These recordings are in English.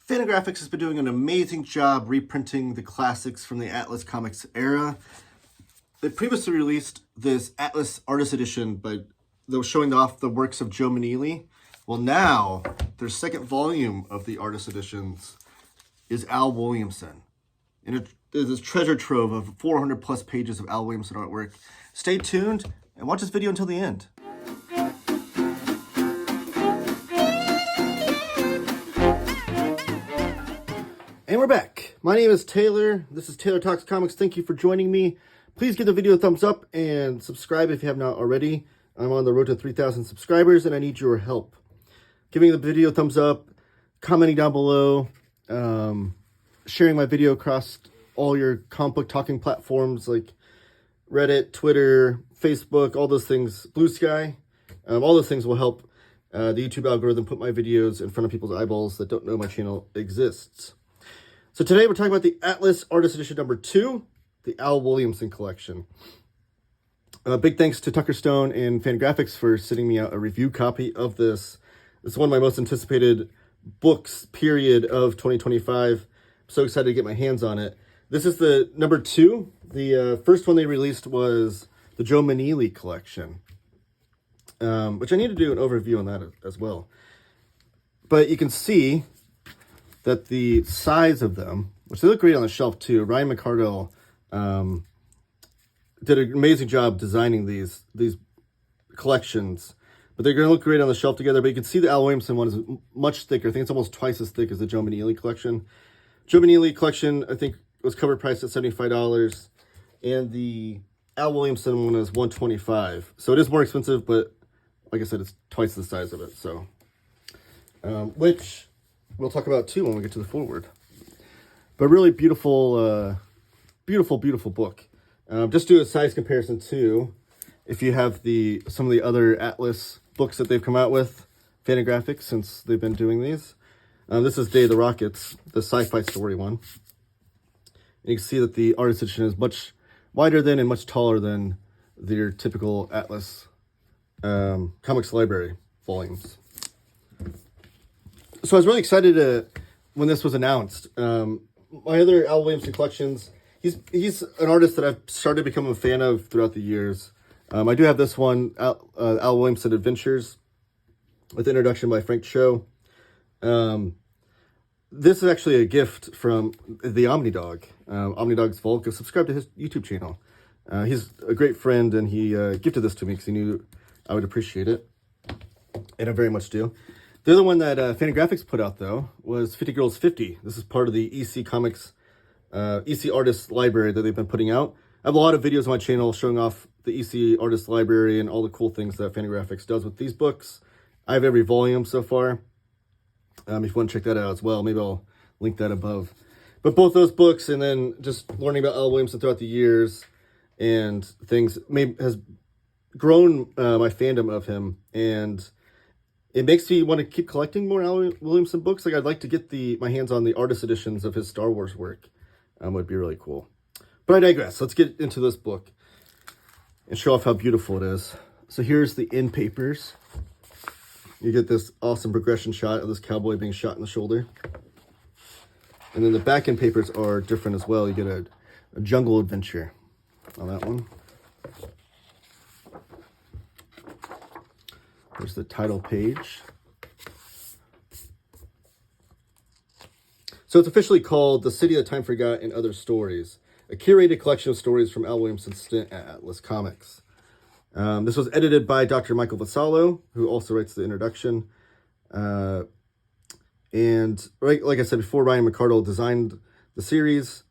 Fantagraphics has been doing an amazing job reprinting the classics from the Atlas Comics era. They previously released this Atlas Artist Edition, but they were showing off the works of Joe Meneely. Well, now, their second volume of the Artist Editions is Al Williamson. And it is this treasure trove of 400 plus pages of Al Williamson artwork. Stay tuned and watch this video until the end. And we're back. My name is Taylor. This is Taylor Talks Comics. Thank you for joining me. Please give the video a thumbs up and subscribe if you have not already. I'm on the road to 3,000 subscribers and I need your help. Giving the video a thumbs up, commenting down below, sharing my video across all your comic book talking platforms like Reddit, Twitter, Facebook, all those things, Bluesky. All those things will help the YouTube algorithm put my videos in front of people's eyeballs that don't know my channel exists. So today we're talking about the Atlas Artist Edition number 2, the Al Williamson collection. Big thanks to Tucker Stone and Fantagraphics for sending me out a review copy of this. It's one of my most anticipated books, period, of 2025. I'm so excited to get my hands on it. This is the number 2. The first one they released was the Joe Meneely collection, which I need to do an overview on that as well. But you can see that the size of them, which they look great on the shelf too. Ryan McCardle did an amazing job designing these collections, but they're going to look great on the shelf together. But you can see the Al Williamson one is much thicker. I think it's almost twice as thick as the Joe Meneely collection. Joe Meneely collection, I think, was cover priced at $75, and the Al Williamson one is $125. So it is more expensive, but like I said, it's twice the size of it. So, which we'll talk about too when we get to the foreword. But really beautiful, beautiful book. Just do a size comparison too. If you have some of the other Atlas books that they've come out with, Fantagraphics, since they've been doing these. This is Day of the Rockets, the sci-fi story one. And you can see that the artist edition is much wider than and much taller than their typical Atlas Comics Library volumes. So I was really excited when this was announced. My other Al Williamson collections, he's an artist that I've started to become a fan of throughout the years. I do have this one, Al Williamson Adventures, with introduction by Frank Cho. This is actually a gift from the Omnidog, Omnidog's Vault. Go subscribe to his YouTube channel. He's a great friend, and he gifted this to me because he knew I would appreciate it, and I very much do. The other one that Fantagraphics put out, though, was 50 Girls 50. This is part of the EC Comics, EC Artist Library that they've been putting out. I have a lot of videos on my channel showing off the EC Artist Library and all the cool things that Fantagraphics does with these books. I have every volume so far. If you want to check that out as well, maybe I'll link that above. But both those books, and then just learning about Al Williamson throughout the years and things, has grown my fandom of him, and it makes me want to keep collecting more Al Williamson books. Like, I'd like to get my hands on the artist editions of his Star Wars work. Would be really cool. But I digress. Let's get into this book and show off how beautiful it is. So here's the end papers. You get this awesome progression shot of this cowboy being shot in the shoulder. And then the back end papers are different as well. You get a jungle adventure on that one. There's the title page. So it's officially called The City That Time Forgot and Other Stories, a curated collection of stories from Al Williamson's stint at Atlas Comics. This was edited by Dr. Michael Vassallo, who also writes the introduction. And like I said before, Ryan McCardle designed the series,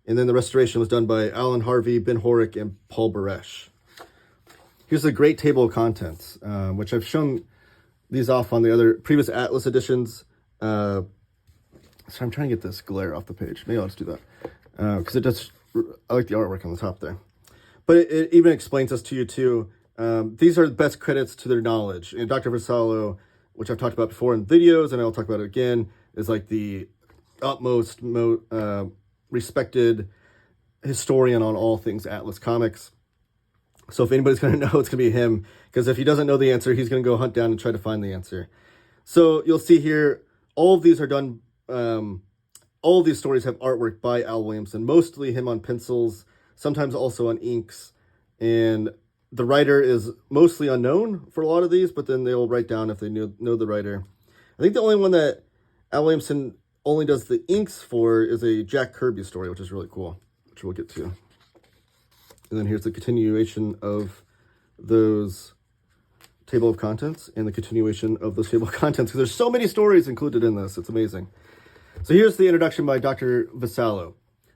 and then the restoration was done by Alan Harvey, Ben Horick, and Paul Baresh. Here's a great table of contents, which I've shown these off on the other previous Atlas editions. So I'm trying to get this glare off the page. Maybe I'll just do that. Because it does, I like the artwork on the top there. But it even explains this to you too. These are the best credits to their knowledge. And Dr. Vassallo, which I've talked about before in videos, and I'll talk about it again, is like the utmost respected historian on all things Atlas Comics. So if anybody's going to know, it's going to be him. Because if he doesn't know the answer, he's going to go hunt down and try to find the answer. So you'll see here, all of these are done all of these stories have artwork by Al Williamson, mostly him on pencils, sometimes also on inks. And the writer is mostly unknown for a lot of these, but then they'll write down if they know the writer. I think the only one that Al Williamson only does the inks for is a Jack Kirby story, which is really cool, which we'll get to. And then here's the continuation of those table of contents and the continuation of those table of contents, because there's so many stories included in this. It's amazing. So here's the introduction by Dr. Vassallo.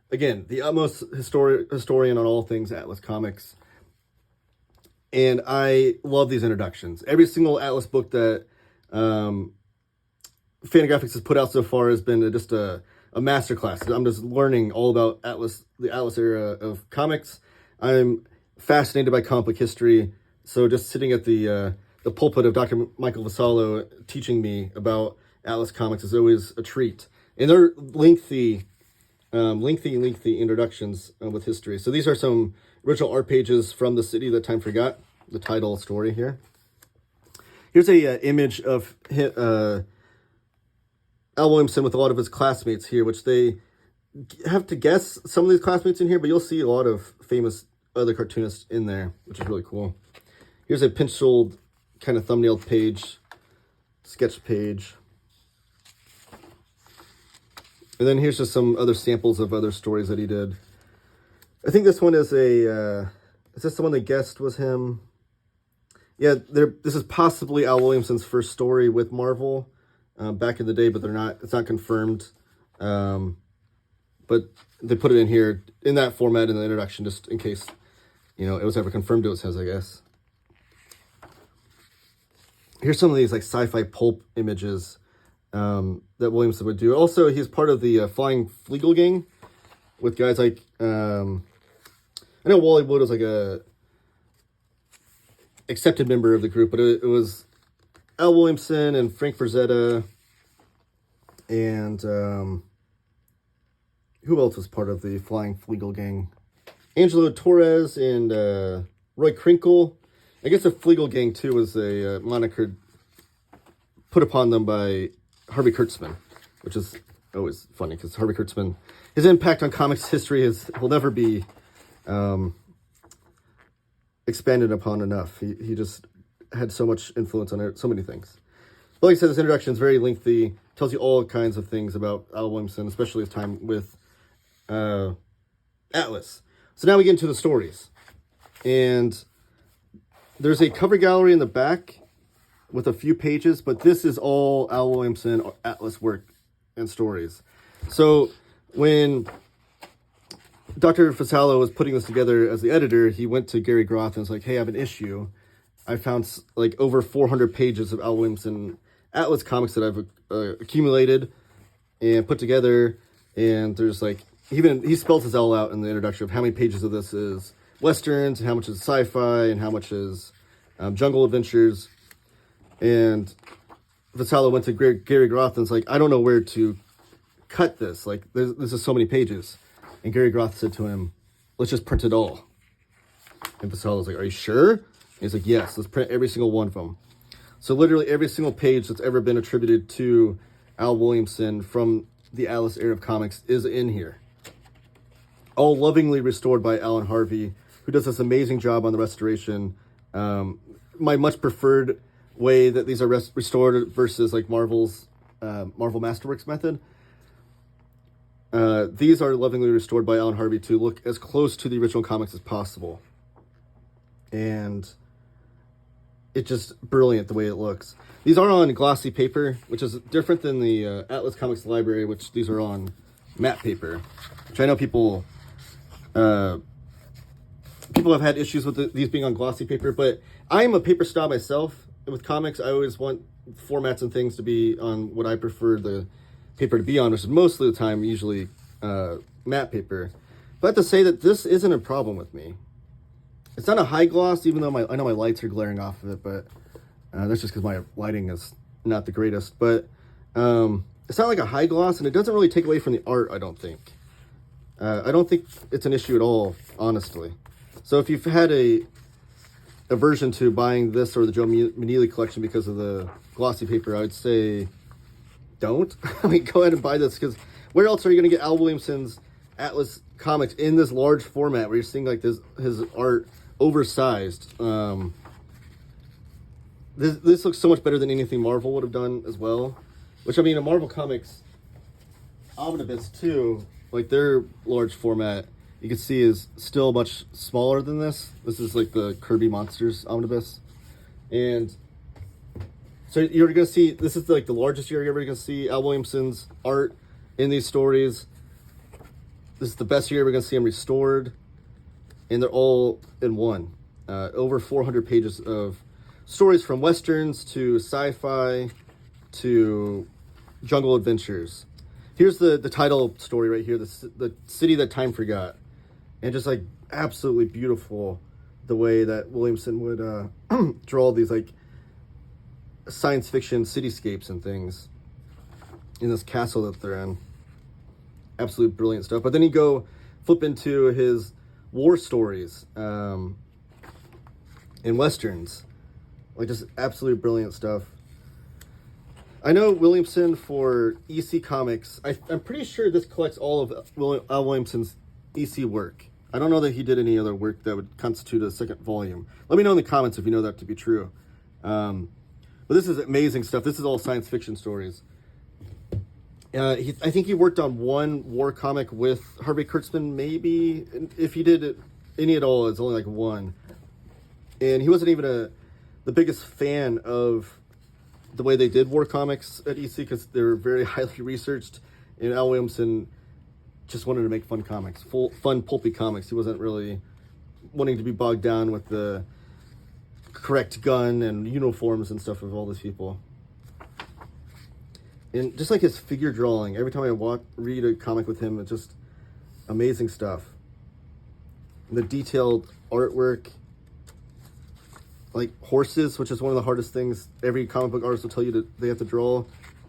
Again, the utmost historian on all things Atlas Comics. And I love these introductions. Every single Atlas book that Fantagraphics has put out so far has been just a masterclass. I'm just learning all about the Atlas era of comics. I'm fascinated by comic book history. So just sitting at the pulpit of Dr. Michael Vassallo teaching me about Atlas Comics is always a treat. And they're lengthy introductions with history. So these are some original art pages from The City That Time Forgot, the title story here. Here's a image of Al Williamson with a lot of his classmates here, which they have to guess some of these classmates in here, but you'll see a lot of famous other cartoonists in there, which is really cool. Here's a penciled kind of thumbnail page, sketch page. And then here's just some other samples of other stories that he did. I think this one is is this the one they guessed was him? Yeah, this is possibly Al Williamson's first story with Marvel back in the day, but it's not confirmed. But they put it in here in that format in the introduction, just in case, it was ever confirmed it was his, I guess. Here's some of these like sci-fi pulp images that Williamson would do. Also, he's part of the Flying Fleagle Gang with guys like, I know Wally Wood was like a accepted member of the group, but it was Al Williamson and Frank Frazetta and who else was part of the Flying Fleagle Gang? Angelo Torres and Roy Krinkle. I guess the Fleagle Gang too was a moniker put upon them by Harvey Kurtzman, which is always funny because Harvey Kurtzman, his impact on comics history will never be expanded upon enough. He just had so much influence on so many things. But like I said, this introduction is very lengthy, tells you all kinds of things about Al Williamson, especially his time with Atlas. So now we get into the stories. And there's a cover gallery in the back with a few pages, but this is all Al Williamson Atlas work and stories. So when Dr. Vassallo was putting this together as the editor, he went to Gary Groth and was like, hey, I have an issue. I found like over 400 pages of Al Williamson Atlas comics that I've accumulated and put together. And there's like, he spells this all out in the introduction of how many pages of this is Westerns and how much is sci-fi and how much is jungle adventures. And Vassallo went to Gary Groth and was like, I don't know where to cut this. Like, this is so many pages. And Gary Groth said to him, let's just print it all. And Vassallo was like, are you sure? And he's like, yes, let's print every single one of them. So literally every single page that's ever been attributed to Al Williamson from the Atlas era of comics is in here. All lovingly restored by Alan Harvey, who does this amazing job on the restoration. My much preferred way that these are restored versus like Marvel's Marvel Masterworks method. These are lovingly restored by Alan Harvey to look as close to the original comics as possible. And it's just brilliant the way it looks. These are on glossy paper, which is different than the Atlas Comics Library, which these are on matte paper, which I know people have had issues with these being on glossy paper, but I'm a paper snob myself. With comics, I always want formats and things to be on what I prefer the paper to be on, which is most of the time usually matte paper. But I have to say that this isn't a problem with me. It's not a high gloss, even though I know my lights are glaring off of it, but that's just because my lighting is not the greatest. But it's not like a high gloss, and it doesn't really take away from the art, I don't think. I don't think it's an issue at all, honestly. So if you've had a aversion to buying this or the Joe Meneely collection because of the glossy paper, I would say don't. I mean, go ahead and buy this, because where else are you going to get Al Williamson's Atlas comics in this large format where you're seeing like his art oversized? This looks so much better than anything Marvel would have done as well. Which, I mean, a Marvel Comics Omnibus too, like their large format, you can see is still much smaller than this. This is like the Kirby Monsters Omnibus. And so you're going to see, this is like the largest you're ever going to see Al Williamson's art in these stories. This is the best year we're going to see them restored. And they're all in one. Over 400 pages of stories, from westerns to sci-fi to jungle adventures. Here's the title story right here, the city that time forgot. And just like absolutely beautiful the way that Williamson would draw these like science fiction cityscapes and things in this castle that they're in. Absolutely brilliant stuff. But then you go flip into his war stories and westerns. Like, just absolutely brilliant stuff. I know Williamson for EC Comics, I'm pretty sure this collects all of Al Williamson's EC work. I don't know that he did any other work that would constitute a second volume. Let me know in the comments if you know that to be true. But this is amazing stuff. This is all science fiction stories. I think he worked on one war comic with Harvey Kurtzman, maybe. If he did any at all, it's only like one. And he wasn't even the biggest fan of the way they did war comics at EC, because they were very highly researched, and Al Williamson just wanted to make fun comics, fun pulpy comics. He wasn't really wanting to be bogged down with the correct gun and uniforms and stuff of all these people. And just like his figure drawing, every time I read a comic with him, it's just amazing stuff. The detailed artwork, like horses, which is one of the hardest things every comic book artist will tell you they have to draw,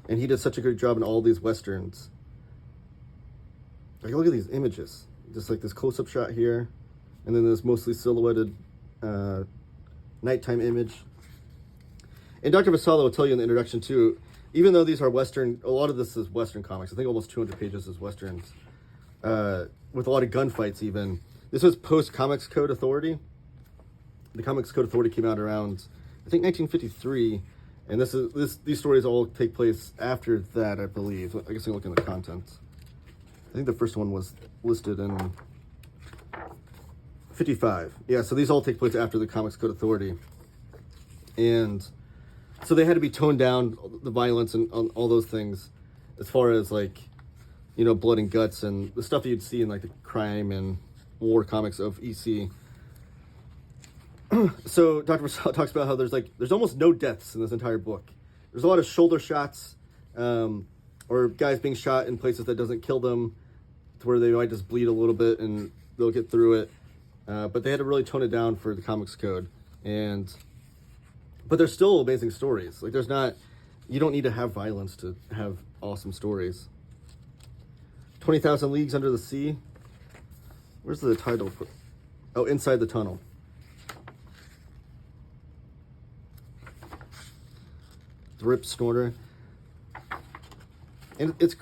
and he did such a good job in all these westerns. Like, look at these images, just like this close-up shot here, and then this mostly silhouetted nighttime image. And Dr. Vassallo will tell you in the introduction too, even though these are western, a lot of this is western comics. I think almost 200 pages is westerns, with a lot of gunfights even. This was post-Comics Code Authority. The Comics Code Authority came out around, I think, 1953, and these stories all take place after that, I believe. I guess I can look in the contents. I think the first one was listed in 55. Yeah, so these all take place after the Comics Code Authority. And so they had to be toned down, the violence and all those things, as far as, like, you know, blood and guts and the stuff that you'd see in, like, the crime and war comics of EC. So Dr. Vassallo talks about how there's almost no deaths in this entire book. There's a lot of shoulder shots, or guys being shot in places that doesn't kill them, to where they might just bleed a little bit and they'll get through it. But they had to really tone it down for the Comics Code. But there's still amazing stories. Like, you don't need to have violence to have awesome stories. 20,000 Leagues Under the Sea. Where's the title? Oh, Inside the Tunnel. Rip Snorter. And it's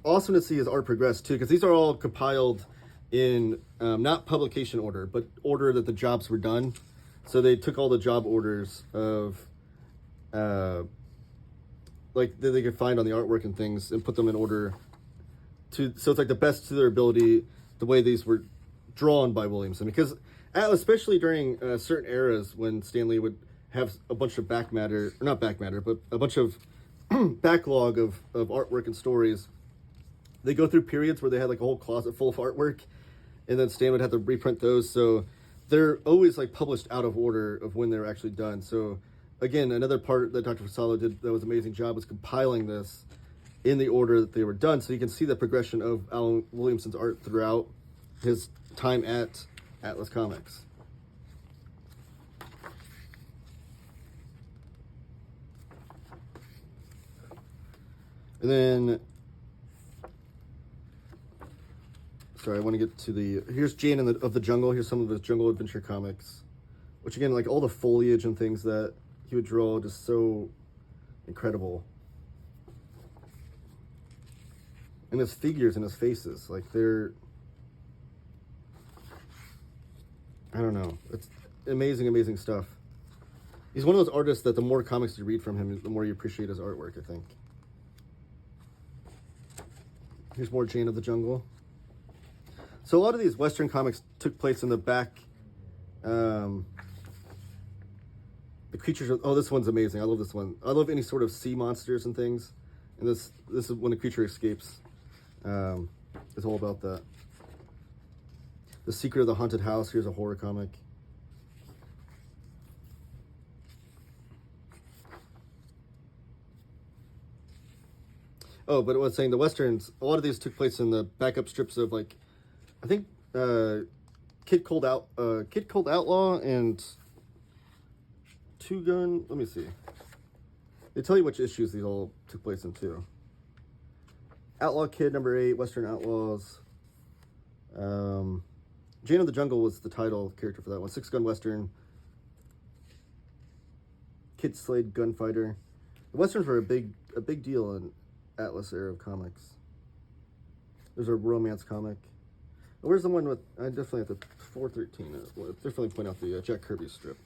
awesome to see his art progress too, because these are all compiled in not publication order, but order that the jobs were done. So they took all the job orders of like that they could find on the artwork and things, and put them in order so it's like the best to their ability, the way these were drawn by Williamson. Because especially during certain eras when Stan Lee would have a bunch of but a bunch of backlog of artwork and stories. They go through periods where they had like a whole closet full of artwork, and then Stan would have to reprint those. So they're always like published out of order of when they're actually done. So again, another part that Dr. Vassallo did that was an amazing job was compiling this in the order that they were done. So you can see the progression of Al Williamson's art throughout his time at Atlas Comics. And then, sorry, I want to get to here's Jane of the Jungle. Here's some of his jungle adventure comics, which again, like all the foliage and things that he would draw, just so incredible. and his figures and his faces, like they're, I don't know, it's amazing, amazing stuff. He's one of those artists that the more comics you read from him, the more you appreciate his artwork, I think. Here's more Jane of the Jungle. So a lot of these Western comics took place in the back. The creatures, oh, this one's amazing. I love this one. I love any sort of sea monsters and things. And this is when the creature escapes. It's all about that. The Secret of the Haunted House. Here's a horror comic. Oh, but I was saying the Westerns, a lot of these took place in the backup strips of, like, I think Kid Cold Outlaw and Two Gun. Let me see. They tell you which issues these all took place in too. Outlaw Kid #8, Western Outlaws. Jane of the Jungle was the title character for that one. 6 Gun Western. Kid Slade Gunfighter. The Westerns were a big deal in Atlas era of comics. There's a romance comic. Where's the one with? I definitely have to 413. Definitely point out the Jack Kirby strip.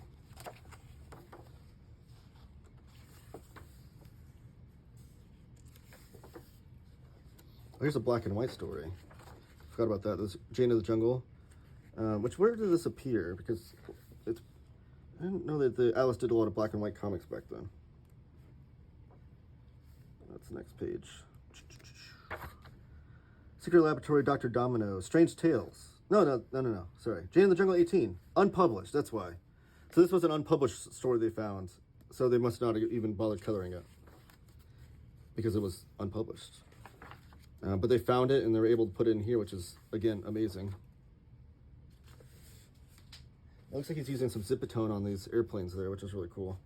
Here's a black and white story. Forgot about that. This Jane of the Jungle. Where did this appear? Because it's. I didn't know that the Atlas did a lot of black and white comics back then. That's the next page. Secret Laboratory, Dr. Domino, Strange Tales. No. Sorry. Jane of the Jungle 18. Unpublished, that's why. So this was an unpublished story they found. So they must not have even bothered coloring it. Because it was unpublished. But they found it and they were able to put it in here, which is, again, amazing. It looks like he's using some Zipatone on these airplanes there, which is really cool.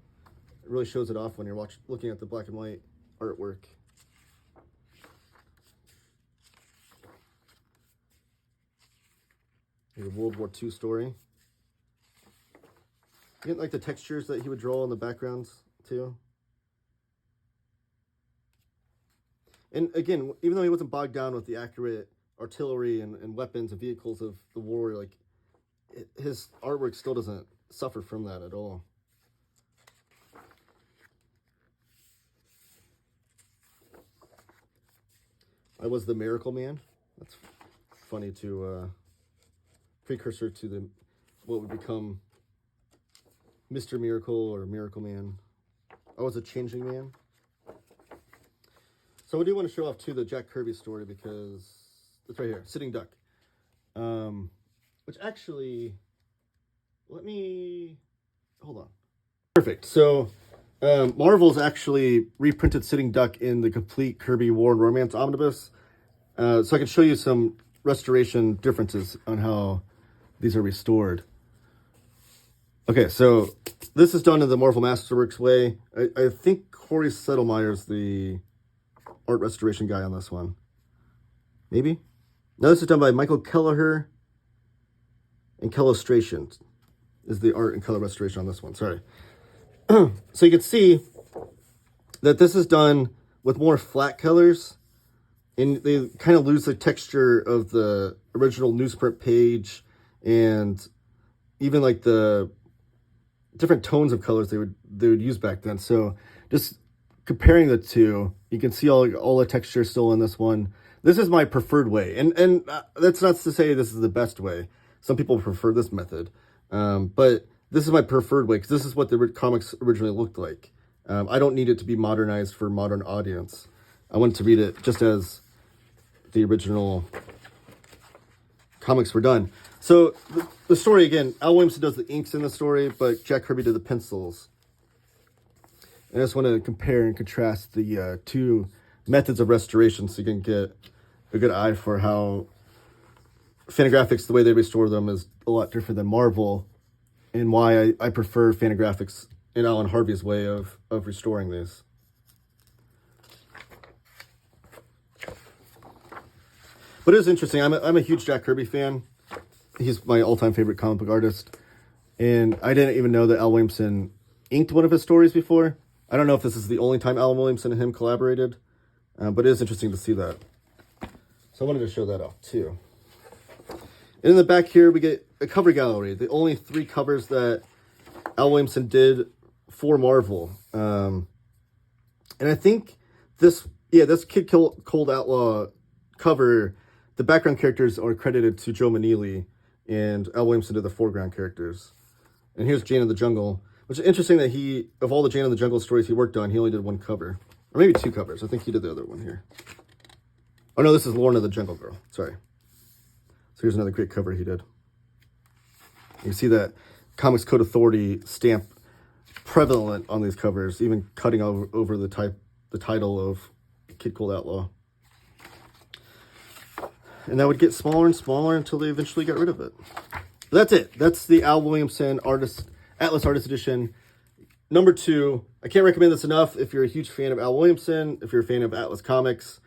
It really shows it off when you're looking at the black and white artwork. Here's a World War II story. You get like the textures that he would draw in the backgrounds too. And again, even though he wasn't bogged down with the accurate artillery and weapons and vehicles of the war, like his artwork still doesn't suffer from that at all. I was the Miracle Man. That's funny to precursor to what would become Mr. Miracle or Miracle Man. I was a Changing Man. So I do want to show off too the Jack Kirby story because it's right here, Sitting Duck. Which actually, let me hold on. Perfect. So Marvel's actually reprinted Sitting Duck in the complete Kirby War and Romance Omnibus. So I can show you some restoration differences on how these are restored. Okay, so this is done in the Marvel Masterworks way. I think Corey Settlemeyer's the art restoration guy on this one. Maybe? No, this is done by Michael Kelleher and Kellustration is the art and color restoration on this one. Sorry. So you can see that this is done with more flat colors, and they kind of lose the texture of the original newsprint page, and even like the different tones of colors they would use back then. So just comparing the two, you can see all the texture still in this one. This is my preferred way, and that's not to say this is the best way. Some people prefer this method, but this is my preferred way because this is what the comics originally looked like. I don't need it to be modernized for a modern audience. I want to read it just as the original comics were done. So the story again, Al Williamson does the inks in the story, but Jack Kirby did the pencils. And I just want to compare and contrast the two methods of restoration so you can get a good eye for how Fantagraphics, the way they restore them, is a lot different than Marvel, and why I prefer Fantagraphics and Alan Harvey's way of restoring these. But it is interesting. I'm a huge Jack Kirby fan. He's my all-time favorite comic book artist. And I didn't even know that Al Williamson inked one of his stories before. I don't know if this is the only time Al Williamson and him collaborated, but it is interesting to see that. So I wanted to show that off too. And in the back here, we get a cover gallery. The only 3 covers that Al Williamson did for Marvel. And I think this Kid Cold Outlaw cover, the background characters are credited to Joe Maneely, and Al Williamson did the foreground characters. And here's Jane of the Jungle, which is interesting that of all the Jane of the Jungle stories he worked on, he only did 1 cover. Or maybe 2 covers. I think he did the other one here. Oh no, this is Lorna the Jungle Girl. Sorry. So here's another great cover he did. You see that Comics Code Authority stamp prevalent on these covers, even cutting over the title of Kid Cold Outlaw. And that would get smaller and smaller until they eventually got rid of it. But that's it. That's the Al Williamson Atlas Artist Edition number 2. I can't recommend this enough if you're a huge fan of Al Williamson, if you're a fan of Atlas Comics,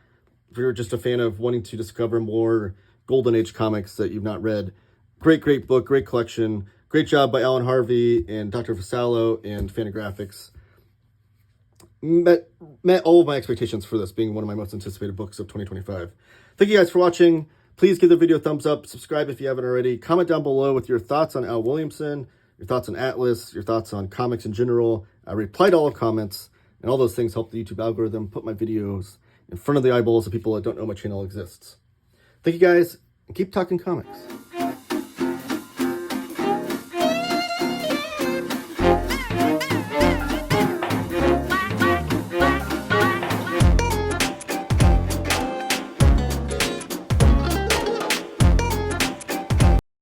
if you're just a fan of wanting to discover more Golden Age comics that you've not read. Great book, great collection. Great job by Alan Harvey and Dr. Vassallo and Fantagraphics. Met all of my expectations for this being one of my most anticipated books of 2025. Thank you guys for watching. Please give the video a thumbs up. Subscribe if you haven't already. Comment down below with your thoughts on Al Williamson, your thoughts on Atlas, your thoughts on comics in general. I reply to all comments, and all those things help the YouTube algorithm put my videos in front of the eyeballs of people that don't know my channel exists. Thank you guys, and keep talking comics.